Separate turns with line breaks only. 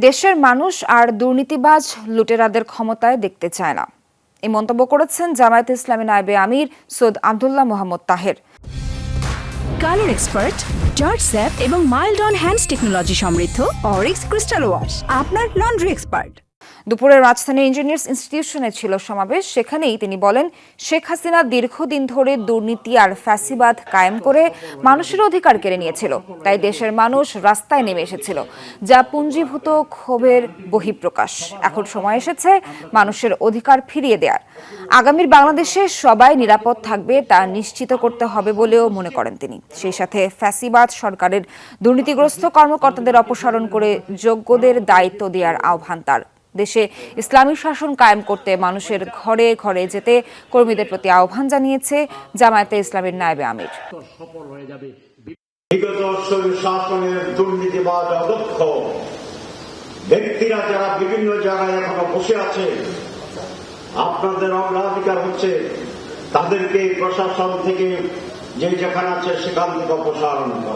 দেশের মানুষ আর দুর্নীতিবাজ লুটেরাদের ক্ষমতায় দেখতে চায় না, এই মন্তব্য করেছেন জামায়াতে ইসলামী নায়েবে আমির সৈয়দ আব্দুল্লাহ মোহাম্মদ তাহের।
কালার এক্সপার্ট, জর্জ স্যাপ এবং মাইল্ড অন হ্যান্ডস টেকনোলজি সমৃদ্ধ অরিক্স ক্রিস্টাল ওয়াশ আপনার লন্ড্রি এক্সপার্ট।
দুপুরে রাজধানীর ইঞ্জিনিয়ার্স ইনস্টিটিউশনে ছিল সমাবেশ। সেখানেই তিনি বলেন, শেখ হাসিনা দীর্ঘদিন ধরে দুর্নীতি আর ফ্যাসিবাদ কায়েম করে মানুষের অধিকার কেড়ে নিয়েছিল, তাই দেশের মানুষ রাস্তায় নেমে এসেছিল, যা পুঞ্জীভূত ক্ষোভের বহিঃপ্রকাশ। এখন সময় এসেছে মানুষের অধিকার ফিরিয়ে দেওয়ার। আগামীর বাংলাদেশে সবাই নিরাপদ থাকবে তা নিশ্চিত করতে হবে বলেও মনে করেন তিনি। সেই সাথে ফ্যাসিবাদ সরকারের দুর্নীতিগ্রস্ত কর্মকর্তাদের অপসারণ করে যোগ্যদের দায়িত্ব দেওয়ার আহ্বান তার। দেশে ইসলামী শাসন কায়েম করতে মানুষের ঘরে ঘরে যেতে কর্মীদের প্রতি আহ্বান জানিয়েছে জামায়াতে ইসলামীর নায়েবে আমির।
বিগত শাসনের দুর্নীতিবাদ অদক্ষ ব্যক্তিরা যারা বিভিন্ন জায়গায় এখনো বসে আছে, আপনাদের অগ্রাধিকার হচ্ছে তাদেরকে প্রশাসন থেকে যে যেখানে আছে সেখান থেকে অপসারণ করা।